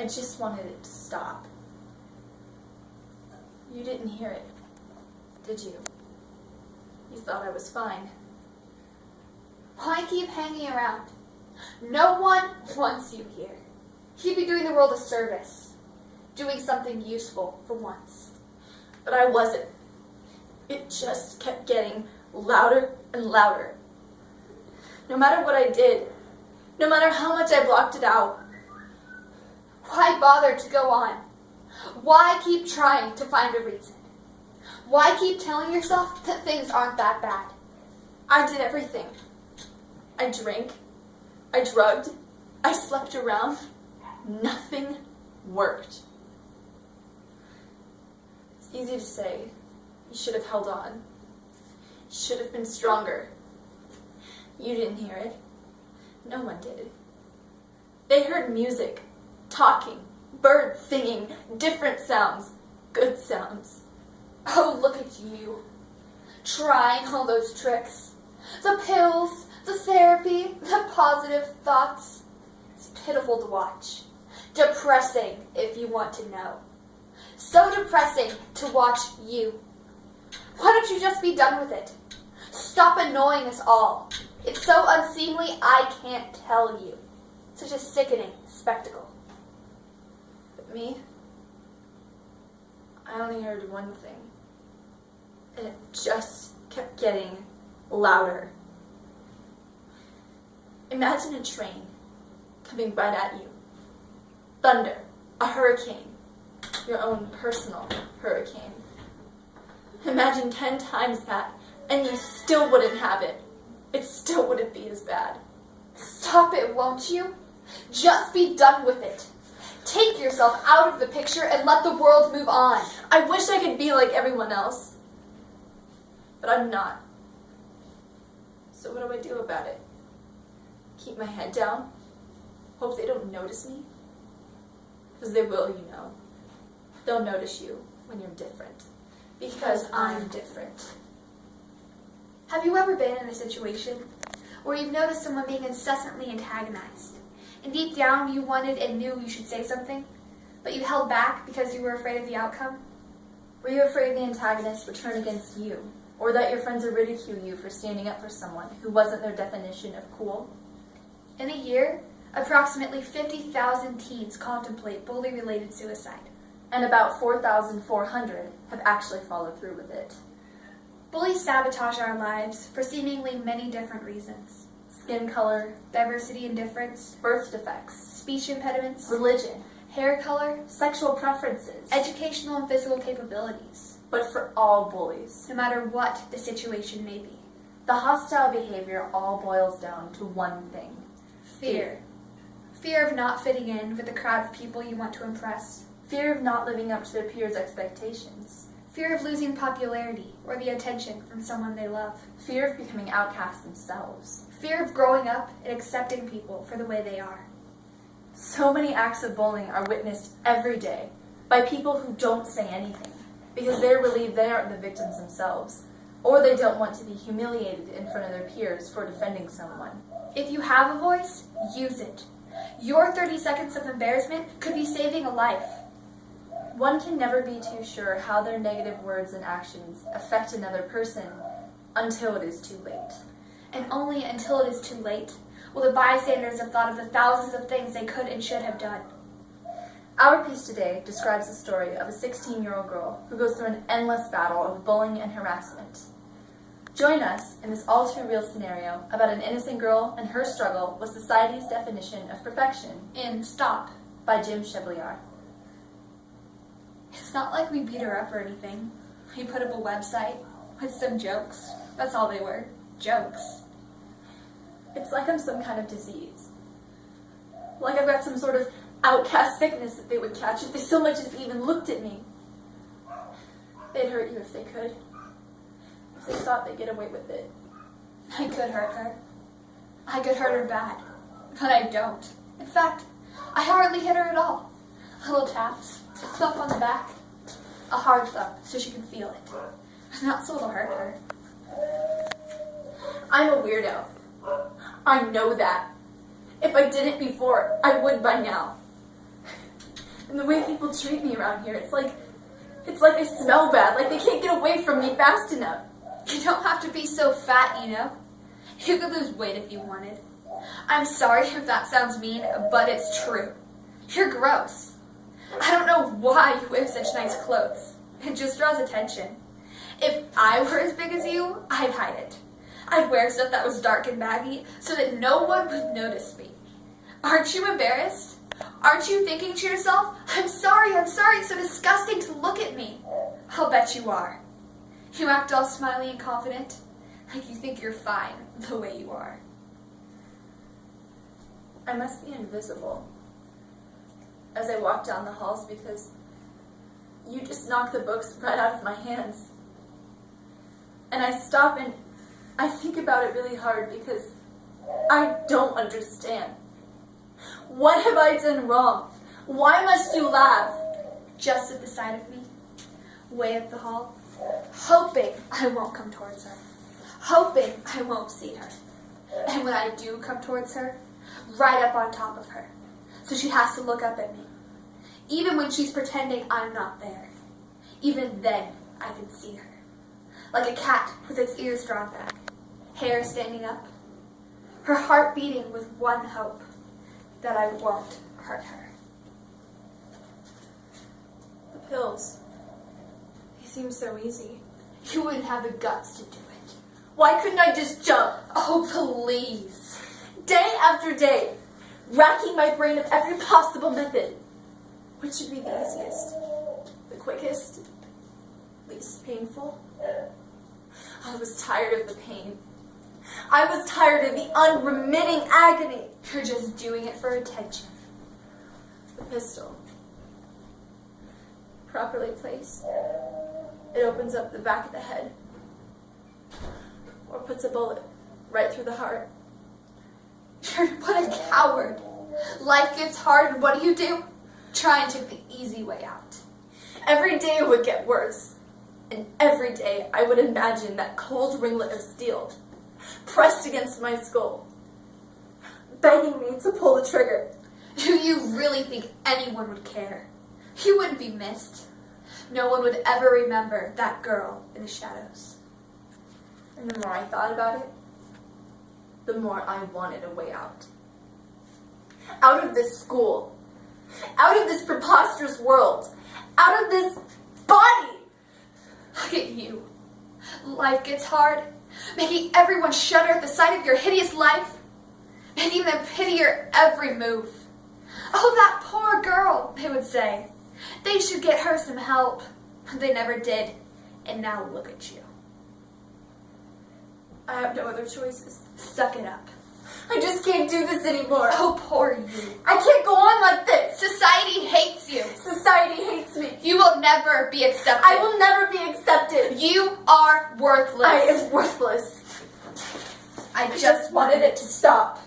I just wanted it to stop. You didn't hear it, did you? You thought I was fine. Why keep hanging around? No one wants you here. You'd be doing the world a service, doing something useful for once. But I wasn't. It just kept getting louder and louder. No matter what I did, no matter how much I blocked it out. Why bother to go on? Why keep trying to find a reason? Why keep telling yourself that things aren't that bad? I did everything. I drank, I drugged, I slept around. Nothing worked. It's easy to say, you should have held on. You should have been stronger. You didn't hear it. No one did. They heard music, talking, birds singing, different sounds, good sounds. Oh, look at you, trying all those tricks. The pills, the therapy, the positive thoughts. It's pitiful to watch. Depressing, if you want to know. So depressing to watch you. Why don't you just be done with it? Stop annoying us all. It's so unseemly I can't tell you. Such a sickening spectacle. But me, I only heard one thing. And it just kept getting louder. Imagine a train coming right at you. Thunder, a hurricane, your own personal hurricane. Imagine 10 times that, and you still wouldn't have it. It still wouldn't be as bad. Stop it, won't you? Just be done with it. Take yourself out of the picture and let the world move on. I wish I could be like everyone else, but I'm not. So what do I do about it? Keep my head down? Hope they don't notice me? Because they will, you know. They'll notice you when you're different. Because I'm different. Have you ever been in a situation where you've noticed someone being incessantly antagonized, and deep down you wanted and knew you should say something, but you held back because you were afraid of the outcome? Were you afraid the antagonist would turn against you, or that your friends would ridicule you for standing up for someone who wasn't their definition of cool? In a year, approximately 50,000 teens contemplate bully-related suicide. And about 4,400 have actually followed through with it. Bullies sabotage our lives for seemingly many different reasons. Skin color, Diversity and difference, birth defects, speech impediments, religion, hair color, sexual preferences, educational and physical capabilities. but for all bullies. No matter what the situation may be. The hostile behavior all boils down to one thing. Fear. Fear of not fitting in with the crowd of people you want to impress. Fear of not living up to their peers' expectations. Fear of losing popularity or the attention from someone they love. Fear of becoming outcast themselves. Fear of growing up and accepting people for the way they are. So many acts of bullying are witnessed every day by people who don't say anything because they're relieved they aren't the victims themselves, or they don't want to be humiliated in front of their peers for defending someone. If you have a voice, use it. Your 30 seconds of embarrassment could be saving a life. One can never be too sure how their negative words and actions affect another person until it is too late. And only until it is too late will the bystanders have thought of the thousands of things they could and should have done. Our piece today describes the story of a 16-year-old girl who goes through an endless battle of bullying and harassment. Join us in this all-too-real scenario about an innocent girl and her struggle with society's definition of perfection In Stop. by Jim Chebliar. It's not like we beat her up or anything. We put up a website with some jokes. That's all they were. Jokes. It's like I'm some kind of disease. Like I've got some sort of outcast sickness that they would catch if they so much as even looked at me. They'd hurt you if they could. If they thought they'd get away with it. I could hurt her. I could hurt her bad. But I don't. In fact, I hardly hit her at all. Little taps, a thump on the back, a hard thump so she can feel it. Not so it'll hurt her. I'm a weirdo. I know that. If I didn't before, I would by now. And the way people treat me around here, it's like I smell bad, like they can't get away from me fast enough. You don't have to be so fat, you know. You could lose weight if you wanted. I'm sorry if that sounds mean, but it's true. You're gross. I don't know why you wear such nice clothes. It just draws attention. If I were as big as you, I'd hide it. I'd wear stuff that was dark and baggy so that no one would notice me. Aren't you embarrassed? Aren't you thinking to yourself, I'm sorry, it's so disgusting to look at me? I'll bet you are. You act all smiley and confident, like you think you're fine the way you are. I must be invisible as I walk down the halls because you just knock the books right out of my hands. And I stop and I think about it really hard because I don't understand. What have I done wrong? Why must you laugh? Just at the side of me, way up the hall, hoping I won't come towards her, hoping I won't see her. And when I do come towards her, right up on top of her, so she has to look up at me. Even when she's pretending I'm not there, even then I can see her. Like a cat with its ears drawn back, hair standing up, her heart beating with one hope, that I won't hurt her. The pills, they seem so easy. You wouldn't have the guts to do it. Why couldn't I just jump? Oh, please. Day after day, racking my brain of every possible method. Which would be the easiest? The quickest? Least painful? I was tired of the pain. I was tired of the unremitting agony. You're just doing it for attention. The pistol, properly placed, it opens up the back of the head, or puts a bullet right through the heart. What a coward. Life gets hard, and what do? Try and take the easy way out. Every day it would get worse, and every day I would imagine that cold ringlet of steel pressed against my skull, begging me to pull the trigger. Do you really think anyone would care? You wouldn't be missed. No one would ever remember that girl in the shadows. And the more I thought about it, the more I wanted a way out. Out of this school. Out of this preposterous world. Out of this body. Look at you. Life gets hard, making everyone shudder at the sight of your hideous life, making them pity your every move. Oh, that poor girl, they would say. They should get her some help. They never did, and now look at you. I have no other choices. Suck it up. I just can't do this anymore. Oh, poor you. I can't go on like this. Society hates you. Society hates me. You will never be accepted. I will never be accepted. You are worthless. I am worthless. I just wanted it to stop.